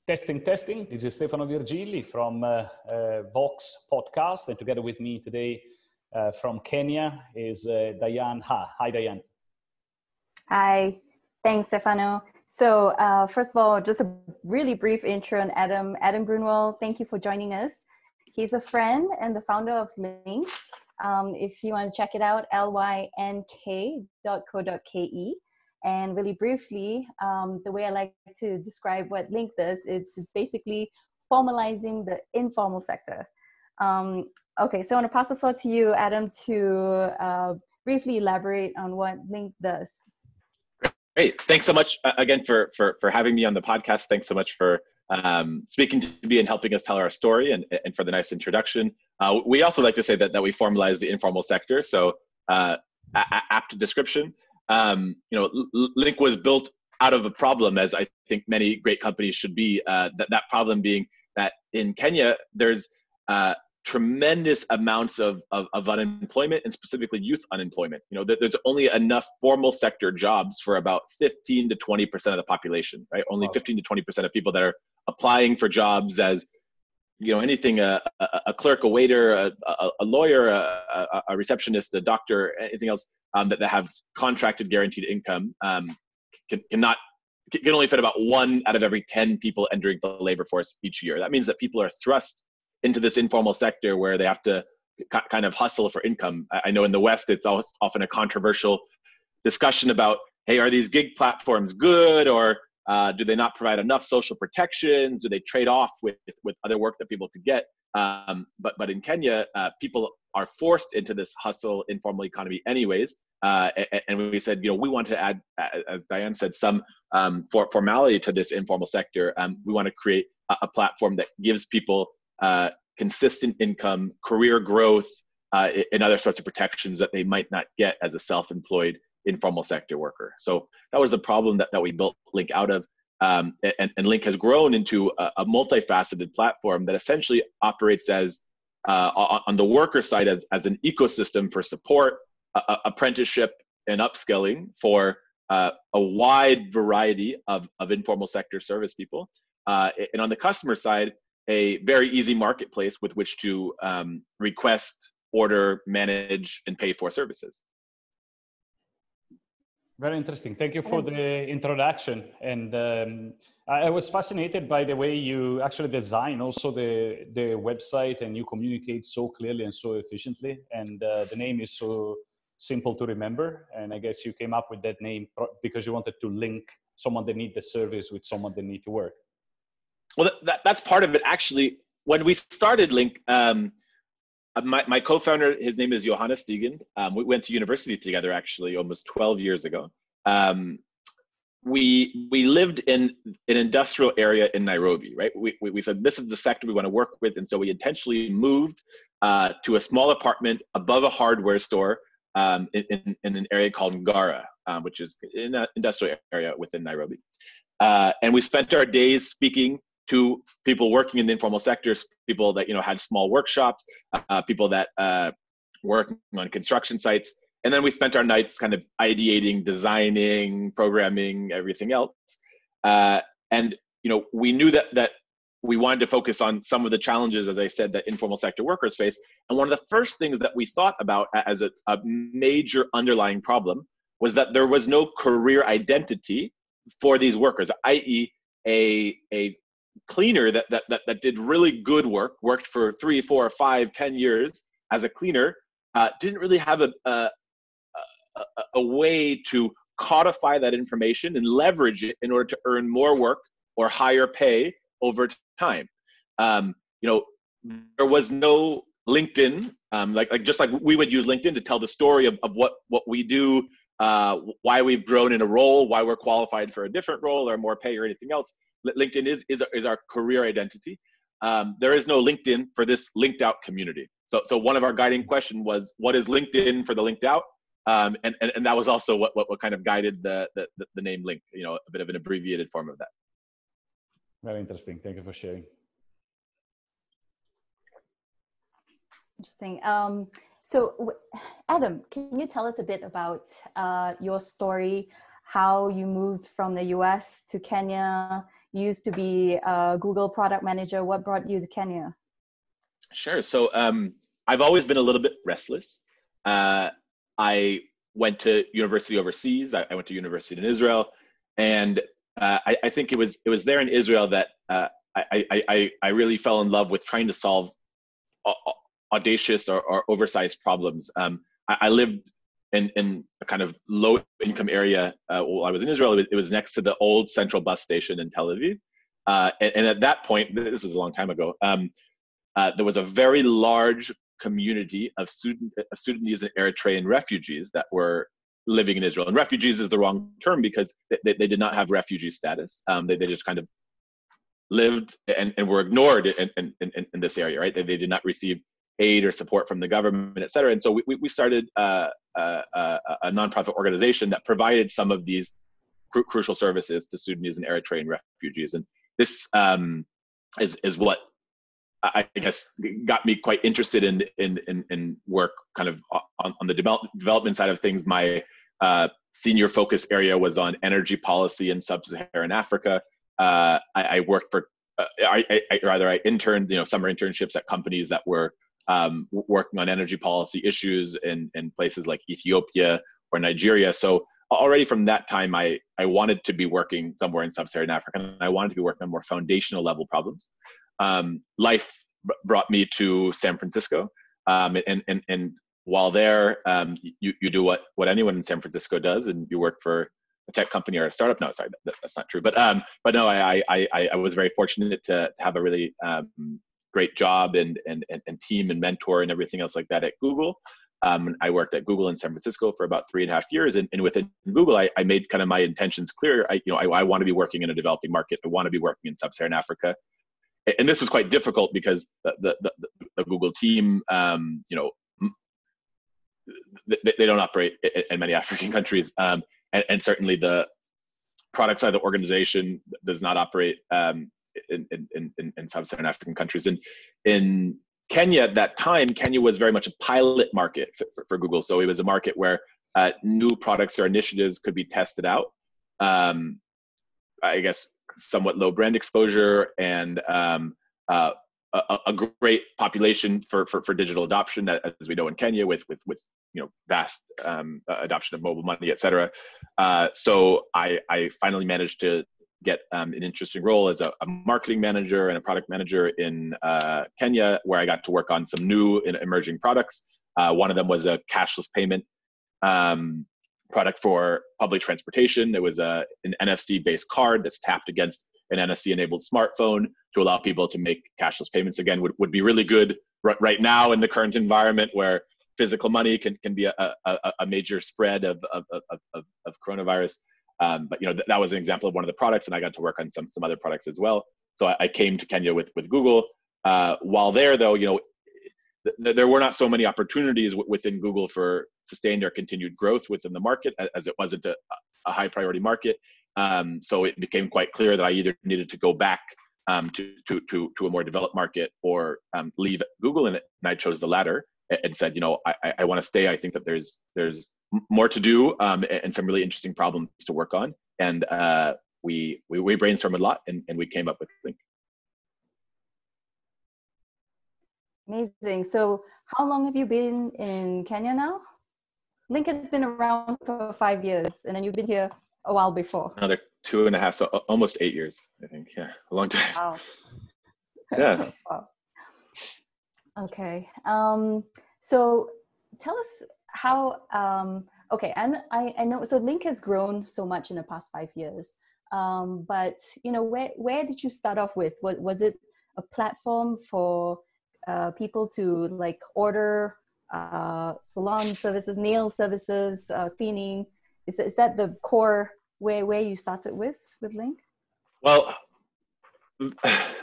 Testing, testing. This is Stefano Virgilli from VOX Podcast. And together with me today from Kenya is Diane. Hi, Diane. Hi. Thanks, Stefano. So first of all, just a really brief intro on Adam. Adam Grunewald, thank you for joining us. He's a friend and the founder of Lynk. If you want to check it out, lynk.co.ke. And really briefly, the way I like to describe what Lynk does, it's basically formalizing the informal sector. Okay, so I want to pass the floor to you, Adam, to briefly elaborate on what Lynk does. Great. Thanks so much again for having me on the podcast. Thanks so much for speaking to me and helping us tell our story and for the nice introduction. We also like to say that we formalize the informal sector. So apt description. Lynk was built out of a problem, as I think many great companies should be. That problem being that in Kenya, there's tremendous amounts of unemployment, and specifically youth unemployment. There's only enough formal sector jobs for about 15 to 20% of the population, right? Only wow. 15 to 20% of people that are applying for jobs as, anything, a clerk, a waiter, a lawyer, a receptionist, a doctor, anything else that have contracted guaranteed income can only fit about 1 out of every 10 people entering the labor force each year. That means that people are thrust into this informal sector where they have to kind of hustle for income. I know in the West, it's often a controversial discussion about, hey, are these gig platforms good, or do they not provide enough social protections? Do they trade off with other work that people could get? But in Kenya, people are forced into this hustle informal economy anyways. And we said, we want to add, as Diane said, some formality to this informal sector. We want to create a platform that gives people consistent income, career growth, and other sorts of protections that they might not get as a self-employed informal sector worker. So that was the problem that we built Lynk out of. And Lynk has grown into a multifaceted platform that essentially operates as, on the worker side, as an ecosystem for support, apprenticeship, and upskilling for a wide variety of informal sector service people. And on the customer side, a very easy marketplace with which to request, order, manage, and pay for services. Very interesting. Thank you for the introduction. And I was fascinated by the way you actually design also the website, and you communicate so clearly and so efficiently. And the name is so simple to remember. And I guess you came up with that name because you wanted to link someone that needs the service with someone that needs to work. Well, that's part of it. Actually, when we started Lynk, my co-founder, his name is Johannes Degn. We went to university together actually almost 12 years ago. We lived in an industrial area in Nairobi, right? We said, this is the sector we want to work with. And so we intentionally moved to a small apartment above a hardware store in an area called Ngara, which is in an industrial area within Nairobi. And we spent our days speaking to people working in the informal sectors, people that had small workshops, people that work on construction sites, and then we spent our nights kind of ideating, designing, programming, everything else. And we knew that we wanted to focus on some of the challenges, as I said, that informal sector workers face. And one of the first things that we thought about as a major underlying problem was that there was no career identity for these workers, i.e., a cleaner that did really good work, worked for 3, 4, 5, 10 years as a cleaner, didn't really have a way to codify that information and leverage it in order to earn more work or higher pay over time. There was no LinkedIn, just like we would use LinkedIn to tell the story of what we do, why we've grown in a role, why we're qualified for a different role or more pay or anything else. LinkedIn is our career identity. There is no LinkedIn for this linked out community. So one of our guiding questions was, what is LinkedIn for the linked out? And that was also what kind of guided the name Lynk, a bit of an abbreviated form of that. Very interesting. Thank you for sharing. Interesting. So Adam, can you tell us a bit about your story, how you moved from the US to Kenya, You used to be a Google product manager. What brought you to Kenya? Sure. So I've always been a little bit restless. I went to university overseas. I went to university in Israel, and I think it was there in Israel that I really fell in love with trying to solve audacious or oversized problems. I lived in a kind of low income area while I was in Israel. It was next to the old central bus station in Tel Aviv. And at that point, this was a long time ago, there was a very large community of Sudanese and Eritrean refugees that were living in Israel. And refugees is the wrong term because they did not have refugee status. They just kind of lived and were ignored in this area, right? They did not receive aid or support from the government, et cetera. And so we started a nonprofit organization that provided some of these crucial services to Sudanese and Eritrean refugees. And this is what I guess got me quite interested in work kind of on the development side of things. My senior focus area was on energy policy in sub-Saharan Africa. I worked for, I interned, summer internships at companies that were working on energy policy issues in places like Ethiopia or Nigeria. So already from that time, I wanted to be working somewhere in sub-Saharan Africa, and I wanted to be working on more foundational level problems. Life brought me to San Francisco, and while there, you do what anyone in San Francisco does, and you work for a tech company or a startup. No, sorry, that's not true. But no, I was very fortunate to have a really great job and team and mentor and everything else like that at Google. I worked at Google in San Francisco for about 3.5 years, and within Google, I made kind of my intentions clear. I want to be working in a developing market. I want to be working in sub-Saharan Africa. And this was quite difficult because the Google team, they don't operate in many African countries, and certainly the product side of the organization does not operate in sub-Saharan African countries. And in Kenya at that time, Kenya was very much a pilot market for Google. So it was a market where new products or initiatives could be tested out. I guess somewhat low brand exposure and a great population for digital adoption, as we know in Kenya, with vast adoption of mobile money, et cetera. So I finally managed to get an interesting role as a marketing manager and a product manager in Kenya, where I got to work on some new and emerging products. One of them was a cashless payment product for public transportation. It was an NFC-based card that's tapped against an NFC-enabled smartphone to allow people to make cashless payments. Again, would be really good right now in the current environment where physical money can be a major spread of coronavirus. But that was an example of one of the products, and I got to work on some other products as well. So I came to Kenya with Google. While there, though, there were not so many opportunities within Google for sustained or continued growth within the market, as it wasn't a high priority market. So it became quite clear that I either needed to go back to a more developed market or leave Google, and I chose the latter and said, I want to stay. I think that there's more to do and some really interesting problems to work on. And we brainstormed a lot, and we came up with Lynk. Amazing. So how long have you been in Kenya now? Lynk has been around for 5 years, and then you've been here a while before. Another 2.5, so almost 8 years, I think. Yeah, a long time. Wow. Yeah. Wow. Okay. So tell us how, okay, and I know, so Lynk has grown so much in the past 5 years, but, where did you start off with? Was it a platform for people to like order salon services, nail services, cleaning? Is that the core where you started with Lynk? Well,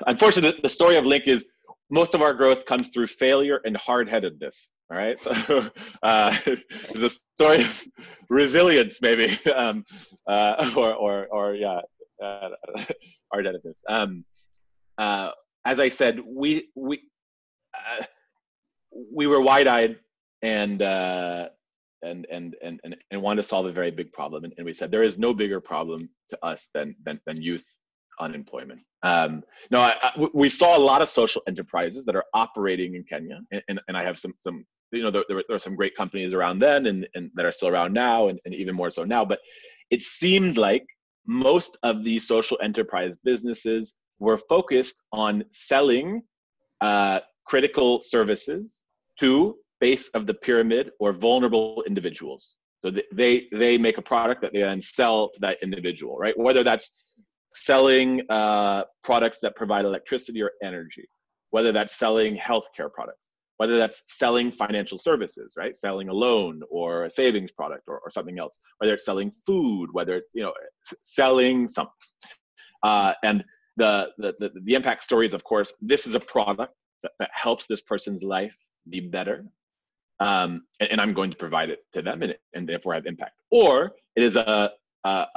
unfortunately, the story of Lynk is most of our growth comes through failure and hard-headedness. All right, so it's a story of resilience, maybe, or hard-headedness. As I said, we were wide-eyed and wanted to solve a very big problem, and we said there is no bigger problem to us than youth unemployment. No, we saw a lot of social enterprises that are operating in Kenya, and I have some there are some great companies around then and that are still around now, and even more so now. But it seemed like most of these social enterprise businesses were focused on selling critical services to base of the pyramid or vulnerable individuals. So they make a product that they then sell to that individual, right? Whether that's selling products that provide electricity or energy, whether that's selling healthcare products, whether that's selling financial services, right? Selling a loan or a savings product or something else, whether it's selling food, whether it's, selling something. And the impact story is, of course, this is a product that helps this person's life be better. And I'm going to provide it to them and therefore have impact. Or it is a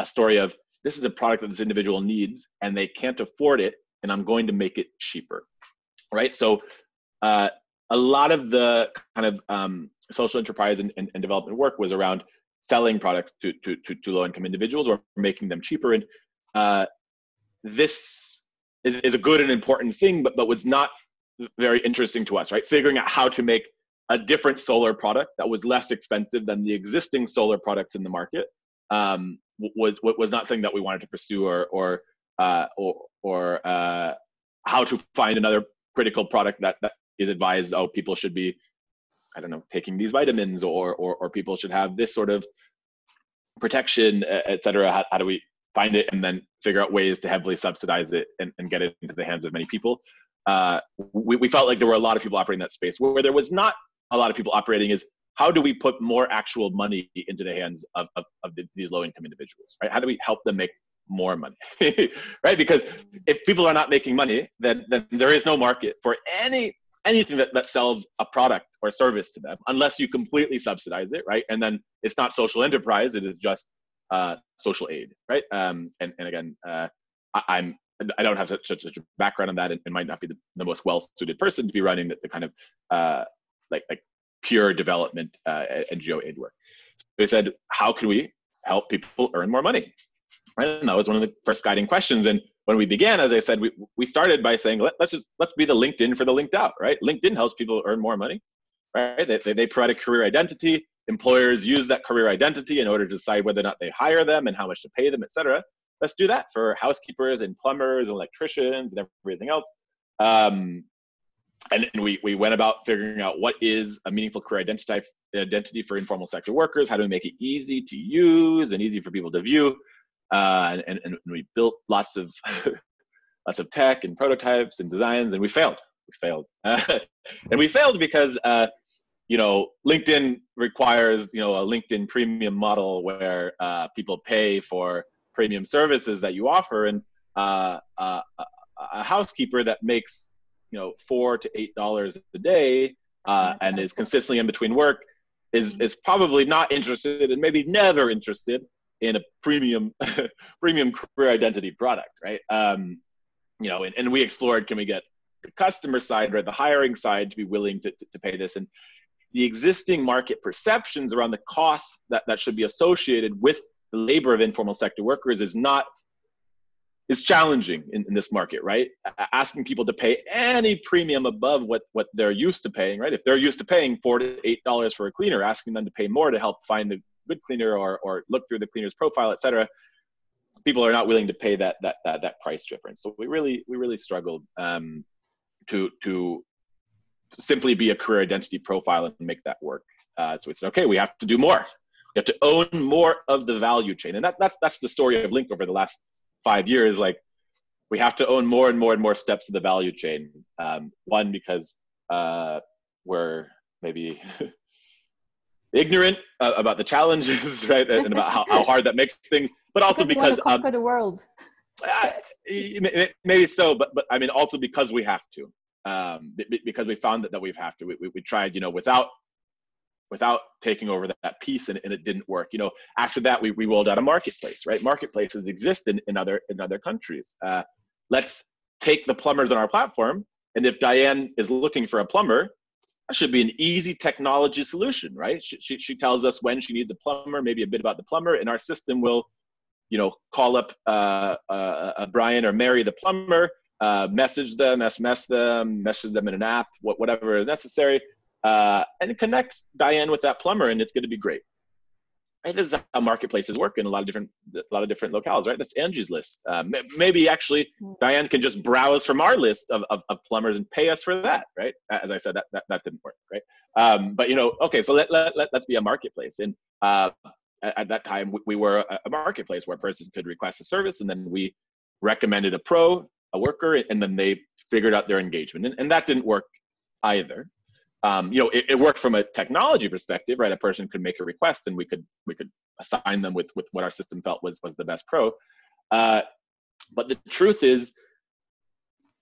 story of, this is a product that this individual needs and they can't afford it, and I'm going to make it cheaper, right? So a lot of the kind of social enterprise and development work was around selling products to low-income individuals or making them cheaper. And this is a good and important thing, but was not very interesting to us, right? Figuring out how to make a different solar product that was less expensive than the existing solar products in the market was not something that we wanted to pursue, or how to find another critical product that is advised, oh, people should be, I don't know, taking these vitamins, or people should have this sort of protection, et cetera. How do we find it and then figure out ways to heavily subsidize it and get it into the hands of many people? We felt like there were a lot of people operating in that space. Where there was not a lot of people operating is, how do we put more actual money into the hands of these low-income individuals, right? How do we help them make more money, right? Because if people are not making money, then there is no market for anything that sells a product or service to them, unless you completely subsidize it, right? And then it's not social enterprise; it is just social aid, right? And again, I don't have such a background on that, and might not be the most well-suited person to be running the kind of like pure development NGO aid work. So we said, how can we help people earn more money? Right? And that was one of the first guiding questions. And when we began, as I said, we started by saying, let's be the LinkedIn for the linked out, right? LinkedIn helps people earn more money, right? They provide a career identity. Employers use that career identity in order to decide whether or not they hire them and how much to pay them, et cetera. Let's do that for housekeepers and plumbers and electricians and everything else. And we went about figuring out what is a meaningful career identity for informal sector workers. How do we make it easy to use and easy for people to view? And we built lots of tech and prototypes and designs, and we failed. And we failed because LinkedIn requires a LinkedIn premium model where people pay for premium services that you offer, and a housekeeper that makes $4 to $8 a day and is consistently in between work is probably not interested, and maybe never interested in a premium career identity product, right? And we explored, can we get the customer side, right, the hiring side, to be willing to pay this? And the existing market perceptions around the costs that should be associated with the labor of informal sector workers is challenging in this market, right? Asking people to pay any premium above what they're used to paying, right? If they're used to paying $4 to $8 for a cleaner, asking them to pay more to help find the good cleaner or look through the cleaner's profile, et cetera, people are not willing to pay that price difference. So we really struggled to simply be a career identity profile and make that work. So we said, okay, we have to do more. We have to own more of the value chain, and that's the story of Lynk over the last 5 years. Like, we have to own more and more and more steps of the value chain. One, because we're maybe ignorant about the challenges, right, and about how hard that makes things, but also because you want to conquer the world. Maybe so, but I mean, also because we have to, because we found that we have to. We tried, without taking over that piece, and it didn't work. After that, we rolled out a marketplace, right? Marketplaces exist in other countries. Let's take the plumbers on our platform, and if Diane is looking for a plumber, that should be an easy technology solution, right? She tells us when she needs a plumber, maybe a bit about the plumber, and our system will call up Brian or Mary, the plumber, message them, SMS them, message them in an app, whatever is necessary, and connect Diane with that plumber, and it's going to be great. Right? This is how marketplaces work in a lot of different locales, right? That's Angie's list. Maybe actually Diane can just browse from our list of plumbers and pay us for that, right? As I said, that didn't work, right? But okay, so let's be a marketplace. And at that time, we were a marketplace where a person could request a service, and then we recommended a worker, and then they figured out their engagement. And that didn't work either. It worked from a technology perspective, right? A person could make a request, and we could assign them with what our system felt was the best pro. But the truth is,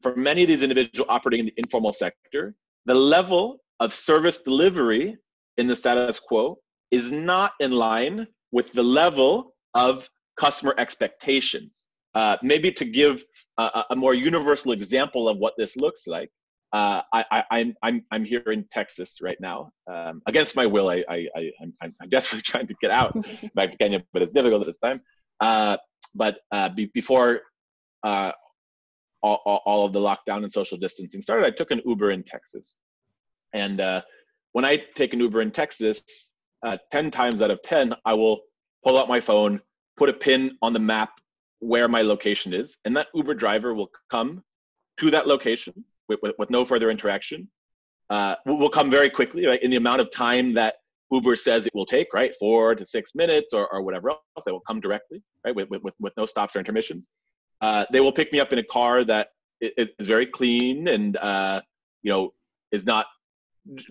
for many of these individuals operating in the informal sector, the level of service delivery in the status quo is not in line with the level of customer expectations. Maybe to give a more universal example of what this looks like, I'm here in Texas right now. Against my will, I'm desperately trying to get out back to Kenya, but it's difficult at this time. But before all of the lockdown and social distancing started, I took an Uber in Texas. And when I take an Uber in Texas, 10 times out of 10, I will pull out my phone, put a pin on the map where my location is, and that Uber driver will come to that location with no further interaction. Will come very quickly, right? In the amount of time that Uber says it will take, right? 4 to 6 minutes or whatever else, they will come directly, right? With no stops or intermissions. They will pick me up in a car that is very clean and, is not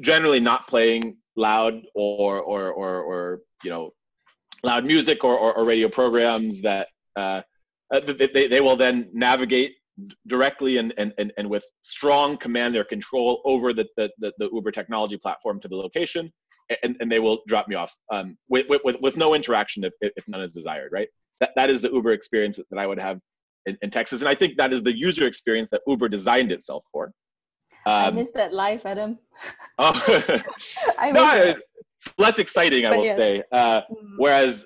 generally not playing loud or loud music or radio programs that they will then navigate directly and with strong command or control over the Uber technology platform to the location, and they will drop me off with no interaction if none is desired, right? That is the Uber experience that I would have in Texas, and I think that is the user experience that Uber designed itself for. I missed that life, Adam. Oh, it's less exciting, I will say. Whereas,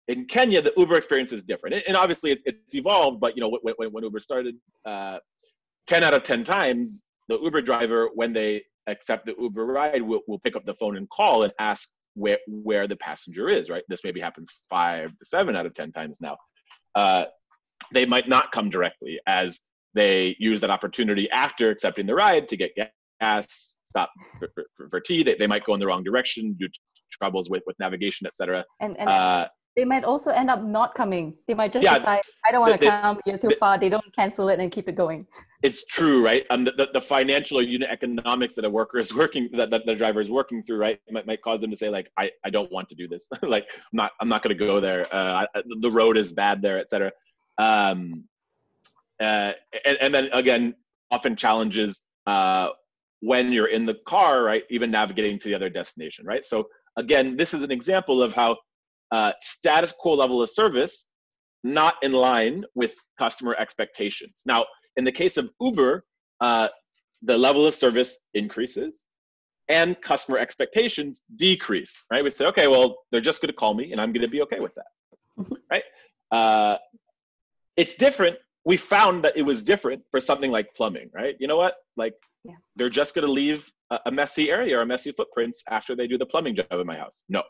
in Kenya, the Uber experience is different. And obviously it's evolved, but when Uber started, 10 out of 10 times, the Uber driver, when they accept the Uber ride, will pick up the phone and call and ask where the passenger is, right? This maybe happens 5 to 7 out of 10 times now. They might not come directly, as they use that opportunity after accepting the ride to get gas, stop for tea. They might go in the wrong direction due to troubles with navigation, etc. And they might also end up not coming. They might just decide, I don't want to come, you're too far. They don't cancel it and keep it going. It's true, right? The financial or unit economics that a worker is working, that the driver is working through, right, might cause them to say, like, I don't want to do this. Like, I'm not going to go there. The road is bad there, etc. And then again, often challenges when you're in the car, right? Even navigating to the other destination, right? So again, this is an example of how status quo level of service not in line with customer expectations. Now, in the case of Uber, the level of service increases and customer expectations decrease, right? We say, okay, well, they're just going to call me and I'm going to be okay with that, right? It's different. We found that it was different for something like plumbing, right? You know what? Like, they're just going to leave a messy area or messy footprints after they do the plumbing job in my house. No,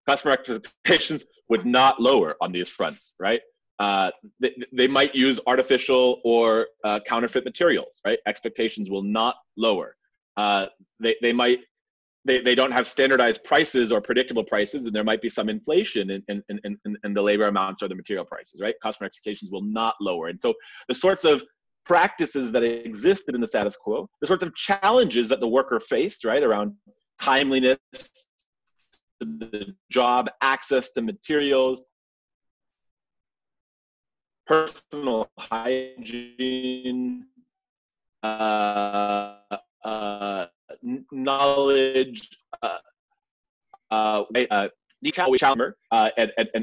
customer expectations would not lower on these fronts, right? They might use artificial or counterfeit materials, right? Expectations will not lower. They don't have standardized prices or predictable prices, and there might be some inflation in the labor amounts or the material prices, right? Customer expectations will not lower. And so the sorts of practices that existed in the status quo, the sorts of challenges that the worker faced, right, around timeliness, the job, access to materials, personal hygiene, knowledge, and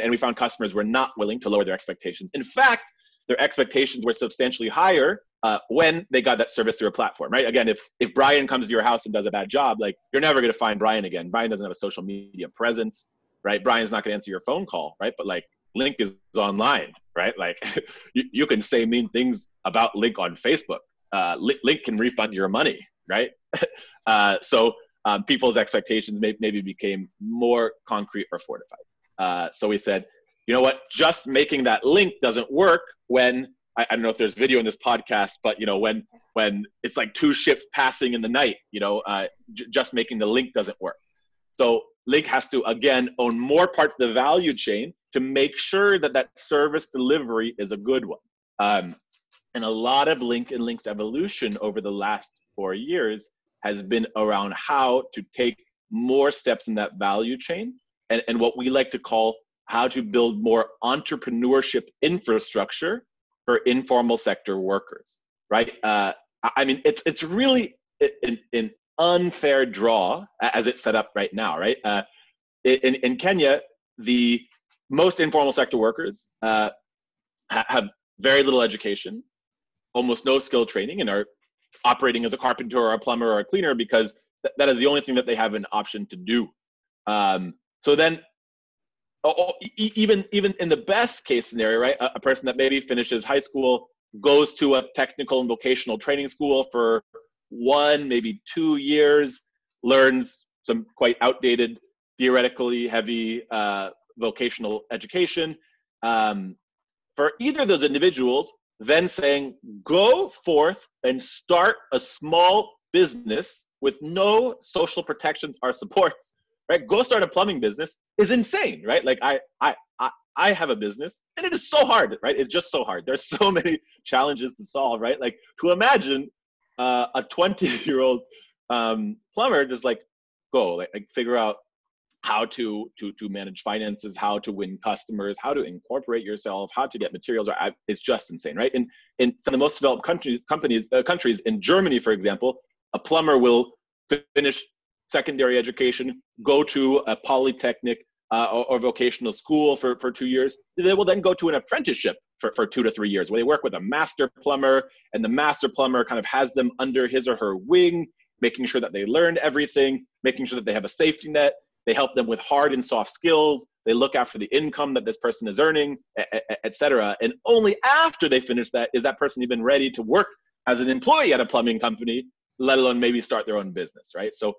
we found customers were not willing to lower their expectations. In fact, their expectations were substantially higher when they got that service through a platform, right? Again, if Brian comes to your house and does a bad job, like, you're never going to find Brian again. Brian doesn't have a social media presence, right? Brian's not going to answer your phone call, right? But like, Lynk is online, right? Like you can say mean things about Lynk on Facebook. Lynk can refund your money, right? So people's expectations maybe became more concrete or fortified. So we said, you know what, just making that link doesn't work when, I don't know if there's video in this podcast, but you know, when it's like two ships passing in the night, you know, just making the link doesn't work. So Lynk has to, again, own more parts of the value chain to make sure that that service delivery is a good one. And a lot of Lynk and Lynk's evolution over the last 4 years has been around how to take more steps in that value chain and what we like to call how to build more entrepreneurship infrastructure for informal sector workers, right? I mean, it's really an unfair draw as it's set up right now, right? In Kenya, the most informal sector workers have very little education, almost no skill training, and are operating as a carpenter or a plumber or a cleaner because that is the only thing that they have an option to do. So then, even in the best case scenario, right, a person that maybe finishes high school goes to a technical and vocational training school for 1, maybe 2 years, learns some quite outdated, theoretically heavy vocational education. For either of those individuals, then saying, go forth and start a small business with no social protections or supports, right? Go start a plumbing business is insane, right? Like I have a business and it is so hard, right? It's just so hard. There's so many challenges to solve, right? Like to imagine a 20-year-old plumber just like go like figure out how to manage finances, how to win customers, how to incorporate yourself, how to get materials. It's just insane, right? In some of the most developed countries, in Germany, for example, a plumber will finish secondary education, go to a polytechnic or vocational school for 2 years. They will then go to an apprenticeship for 2 to 3 years, where they work with a master plumber, and the master plumber kind of has them under his or her wing, making sure that they learned everything, making sure that they have a safety net. They help them with hard and soft skills. They look after the income that this person is earning, et cetera. And only after they finish that is that person even ready to work as an employee at a plumbing company, let alone maybe start their own business, right? So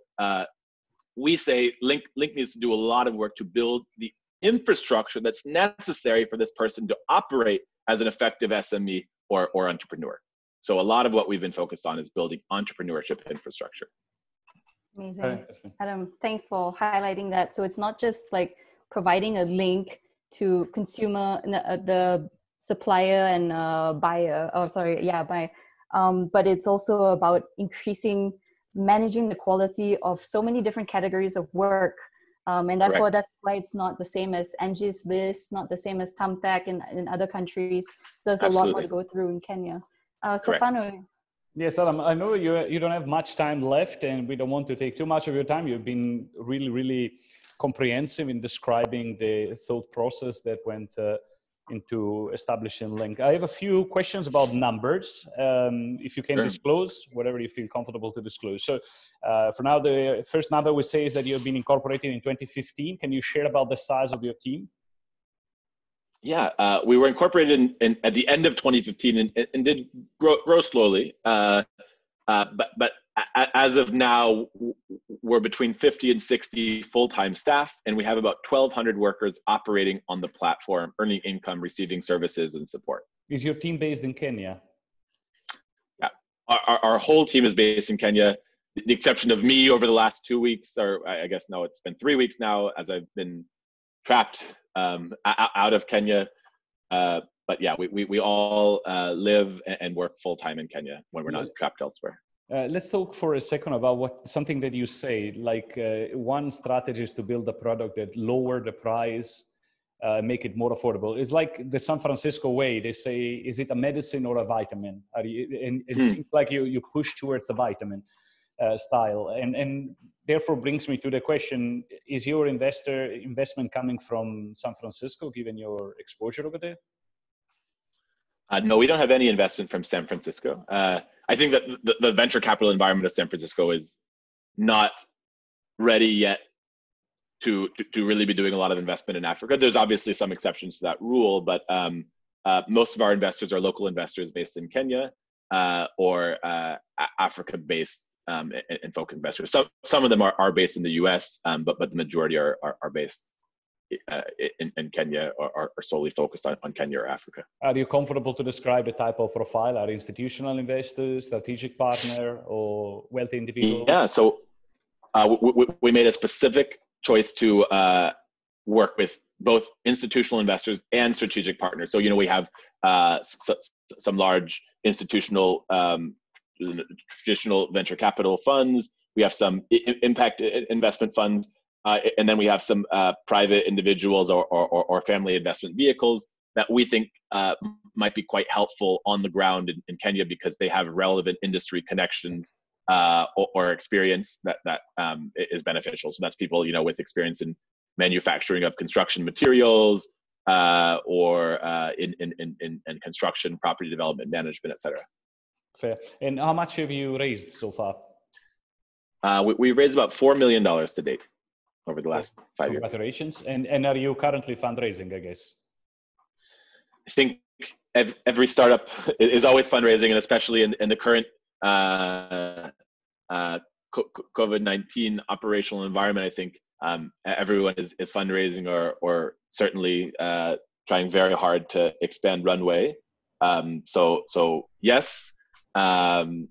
we say Lynk needs to do a lot of work to build the infrastructure that's necessary for this person to operate as an effective SME or entrepreneur. So a lot of what we've been focused on is building entrepreneurship infrastructure. Amazing. Adam, thanks for highlighting that. So it's not just like providing a link to consumer, the supplier and buyer, but it's also about managing the quality of so many different categories of work. And therefore, that's why it's not the same as Angie's List, not the same as Thumbtack in other countries. There's a lot more to go through in Kenya. Stefano. Yes, Adam, I know you don't have much time left and we don't want to take too much of your time. You've been really, really comprehensive in describing the thought process that went into establishing Lynk. I have a few questions about numbers, if you can disclose, whatever you feel comfortable to disclose. So for now, the first number we say is that you have been incorporated in 2015. Can you share about the size of your team? Yeah, we were incorporated at the end of 2015 and did grow slowly. But as of now, we're between 50 and 60 full-time staff, and we have about 1,200 workers operating on the platform, earning income, receiving services and support. Is your team based in Kenya? Yeah, our whole team is based in Kenya, the exception of me over the last 2 weeks, or I guess no, it's been 3 weeks now as I've been trapped out of Kenya. But yeah, we all live and work full-time in Kenya when we're not trapped elsewhere. Let's talk for a second about something that you say, like one strategy is to build a product that lower the price, make it more affordable. It's like the San Francisco way. They say, is it a medicine or a vitamin? And it seems like you push towards the vitamin style. And therefore brings me to the question, is your investment coming from San Francisco, given your exposure over there? No, we don't have any investment from San Francisco. I think that the venture capital environment of San Francisco is not ready yet to really be doing a lot of investment in Africa. There's obviously some exceptions to that rule, but most of our investors are local investors based in Kenya or Africa-based and focused investors. Some of them are based in the US, but the majority are based in Kenya or are solely focused on Kenya or Africa. Are you comfortable to describe the type of profile? Are institutional investors, strategic partner, or wealthy individuals? Yeah, so we made a specific choice to work with both institutional investors and strategic partners. So, we have some large institutional traditional venture capital funds. We have some impact investment funds. And then we have some private individuals or family investment vehicles that we think might be quite helpful on the ground in Kenya because they have relevant industry connections or experience that is beneficial. So that's people, with experience in manufacturing of construction materials or in construction, property development, management, etc. Fair. And how much have you raised so far? We raised about $4 million to date over the last 5 years. Congratulations. And are you currently fundraising, I guess? I think every startup is always fundraising, and especially in the current COVID-19 operational environment, I think everyone is fundraising or certainly trying very hard to expand runway. So yes, and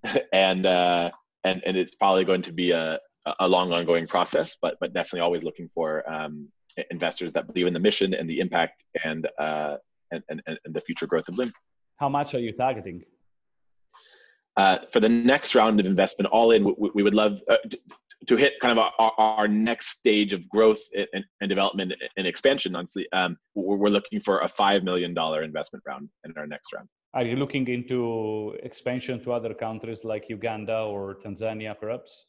it's probably going to be a long ongoing process, but definitely always looking for investors that believe in the mission and the impact and the future growth of Lynk. How much are you targeting? For the next round of investment, all in, we would love to hit kind of our next stage of growth and development and expansion. Honestly, we're looking for a $5 million investment round in our next round. Are you looking into expansion to other countries like Uganda or Tanzania, perhaps?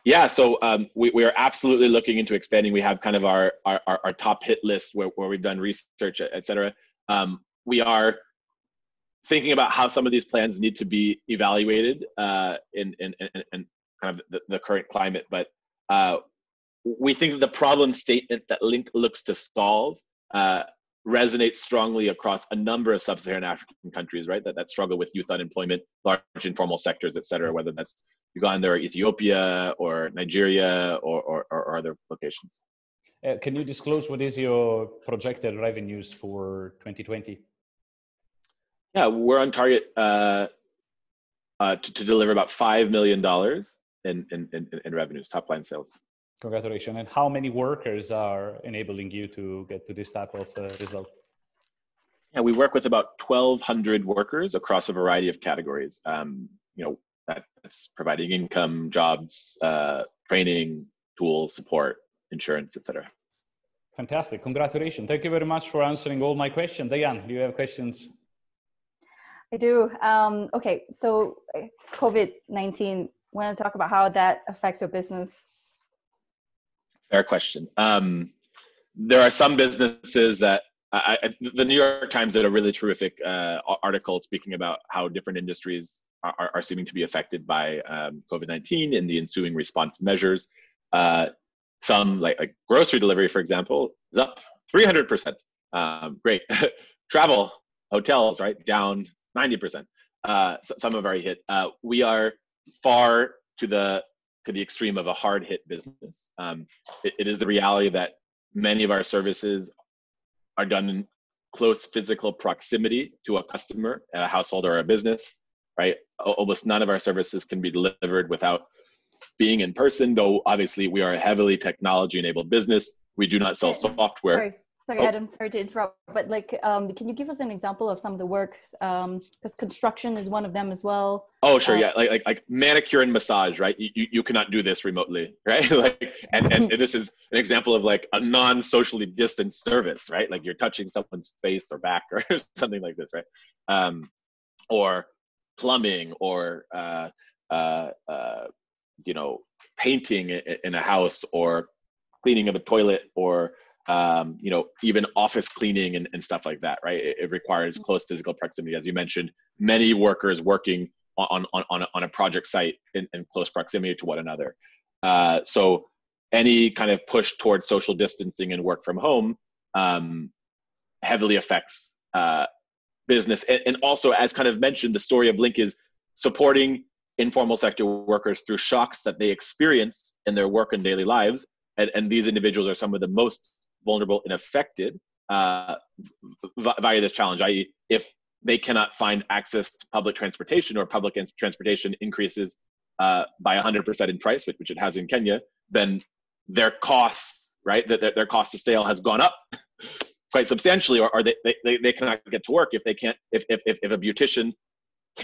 Yeah, so we are absolutely looking into expanding. We have kind of our top hit list where we've done research, et cetera. We are thinking about how some of these plans need to be evaluated in kind of the current climate. But we think that the problem statement that Lynk looks to solve resonates strongly across a number of sub-Saharan African countries, right? That struggle with youth unemployment, large informal sectors, et cetera, whether that's Uganda or Ethiopia or Nigeria or other locations. Can you disclose what is your projected revenues for 2020? Yeah, we're on target to deliver about $5 million in revenues, top line sales. Congratulations. And how many workers are enabling you to get to this type of result? Yeah, we work with about 1,200 workers across a variety of categories. That's providing income, jobs, training, tools, support, insurance, etc. Fantastic. Congratulations. Thank you very much for answering all my questions. Diane, do you have questions? I do. Okay, so COVID-19, want to talk about how that affects your business? Fair question. There are some businesses that the New York Times did a really terrific article speaking about how different industries are seeming to be affected by COVID-19 and the ensuing response measures. Some like grocery delivery, for example, is up 300%. Great. Travel, hotels, right, down 90%. Some have already hit. We are far to the extreme of a hard hit business. It is the reality that many of our services are done in close physical proximity to a customer, a household or a business, right? Almost none of our services can be delivered without being in person, though obviously we are a heavily technology enabled business. We do not sell software. Sorry, Adam, sorry to interrupt, but can you give us an example of some of the work? Because construction is one of them as well. Oh, sure, yeah, like manicure and massage, right? You cannot do this remotely, right? and this is an example of like a non-socially distanced service, right? Like you're touching someone's face or back or something like this, right? Or plumbing or painting in a house or cleaning of a toilet or even office cleaning and stuff like that, right? It requires close physical proximity. As you mentioned, many workers working on a project site in close proximity to one another. So any kind of push towards social distancing and work from home heavily affects business. And also, as kind of mentioned, the story of Lynk is supporting informal sector workers through shocks that they experience in their work and daily lives. And these individuals are some of the most vulnerable and affected via this challenge, i.e. if they cannot find access to public transportation, or public transportation increases by 100% in price, which it has in Kenya, then their costs, right, their cost of sale has gone up quite substantially, or they cannot get to work if they can't, if a beautician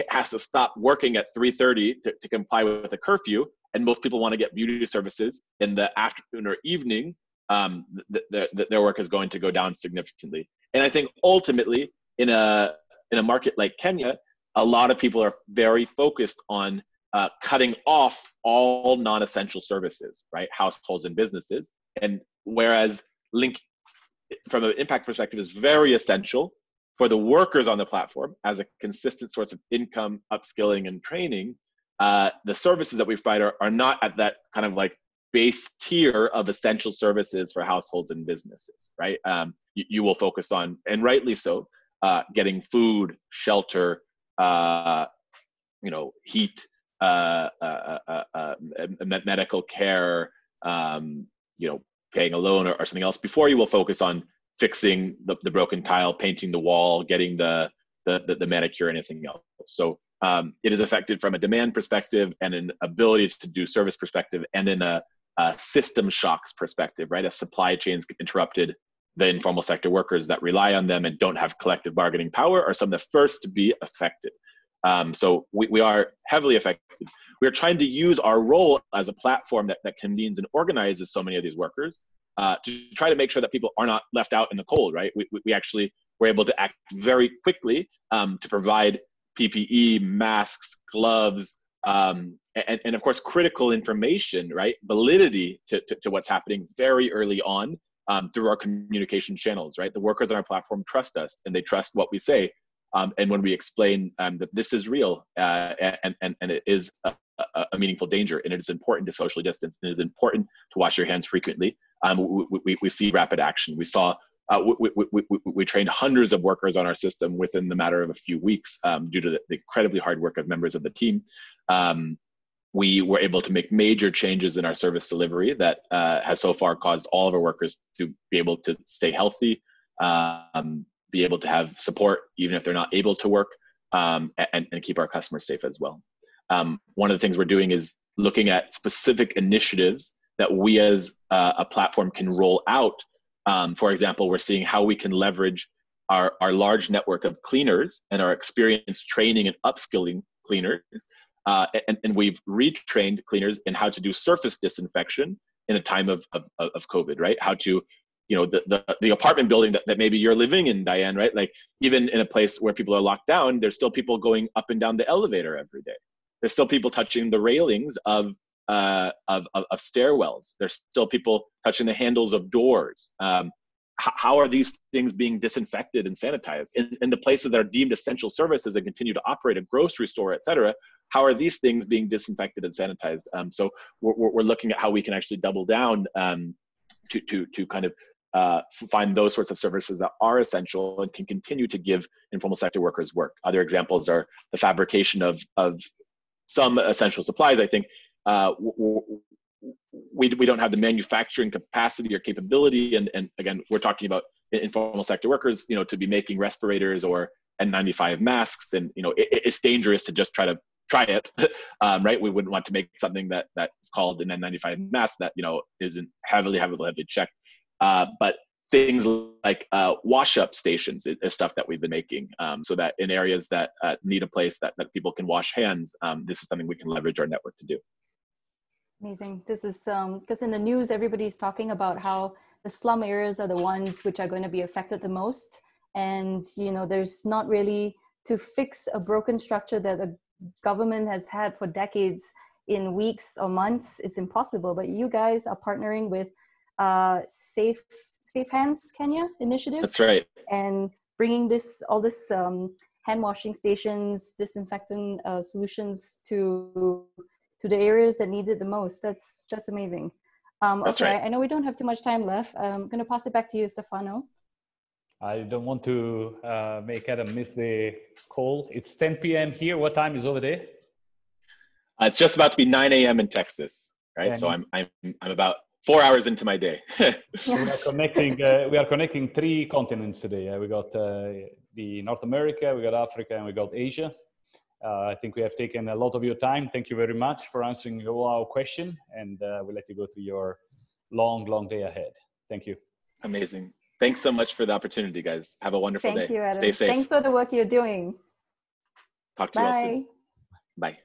has to stop working at 3:30 to comply with a curfew, and most people want to get beauty services in the afternoon or evening, their work is going to go down significantly. And I think ultimately in a market like Kenya, a lot of people are very focused on cutting off all non-essential services, right? Households and businesses. And whereas Lynk, from an impact perspective, is very essential for the workers on the platform as a consistent source of income, upskilling, and training, the services that we provide are not at that kind of like base tier of essential services for households and businesses, right? You will focus on, and rightly so, getting food, shelter, heat, medical care, paying a loan or something else, before you will focus on fixing the broken tile, painting the wall, getting the manicure, and anything else. So it is affected from a demand perspective and an ability to do service perspective, and in a system shocks perspective, right? As supply chains get interrupted, the informal sector workers that rely on them and don't have collective bargaining power are some of the first to be affected. So we are heavily affected. We are trying to use our role as a platform that convenes and organizes so many of these workers to try to make sure that people are not left out in the cold, right? We actually were able to act very quickly to provide PPE, masks, gloves, and of course, critical information, right? Validity to what's happening very early on through our communication channels, right? The workers on our platform trust us, and they trust what we say. And when we explain that this is real and it is a meaningful danger, and it is important to socially distance, and it is important to wash your hands frequently, we see rapid action. We saw, we trained hundreds of workers on our system within the matter of a few weeks due to the incredibly hard work of members of the team. We were able to make major changes in our service delivery that has so far caused all of our workers to be able to stay healthy, be able to have support even if they're not able to work, and keep our customers safe as well. One of the things we're doing is looking at specific initiatives that we as a platform can roll out. For example, we're seeing how we can leverage our large network of cleaners and our experience training and upskilling cleaners. And we've retrained cleaners in how to do surface disinfection in a time of COVID, right? How to, the apartment building that maybe you're living in, Diane, right? Like even in a place where people are locked down, there's still people going up and down the elevator every day. There's still people touching the railings of stairwells. There's still people touching the handles of doors. How are these things being disinfected and sanitized? In the places that are deemed essential services and continue to operate, a grocery store, et cetera, how are these things being disinfected and sanitized? So we're looking at how we can actually double down to kind of find those sorts of services that are essential and can continue to give informal sector workers work. Other examples are the fabrication of some essential supplies. I think we don't have the manufacturing capacity or capability, and again, we're talking about informal sector workers, to be making respirators or N95 masks, and it's dangerous to just try it, right? We wouldn't want to make something that's called an N95 mask that isn't heavily checked. But things like wash-up stations is stuff that we've been making, so that in areas that need a place that people can wash hands, this is something we can leverage our network to do. Amazing. This is because in the news, everybody's talking about how the slum areas are the ones which are going to be affected the most. And, there's not really, to fix a broken structure that the government has had for decades in weeks or months, it's impossible. But you guys are partnering with Safe Hands Kenya initiative. That's right. And bringing all this hand washing stations, disinfectant solutions to the areas that need it the most. That's amazing. That's okay, right. I know we don't have too much time left. I'm going to pass it back to you, Stefano. I don't want to make Adam miss the call. It's 10 p.m. here. What time is over there? It's just about to be 9 a.m. in Texas, right? And so I'm about 4 hours into my day. we are connecting. We are connecting 3 continents today. We got the North America, we got Africa, and we got Asia. I think we have taken a lot of your time. Thank you very much for answering all our questions, and we'll let you go to your long, long day ahead. Thank you. Amazing. Thanks so much for the opportunity, guys. Have a wonderful day. Thank you, Adam. Stay safe. Thanks for the work you're doing. Talk to you all soon. Bye. Bye.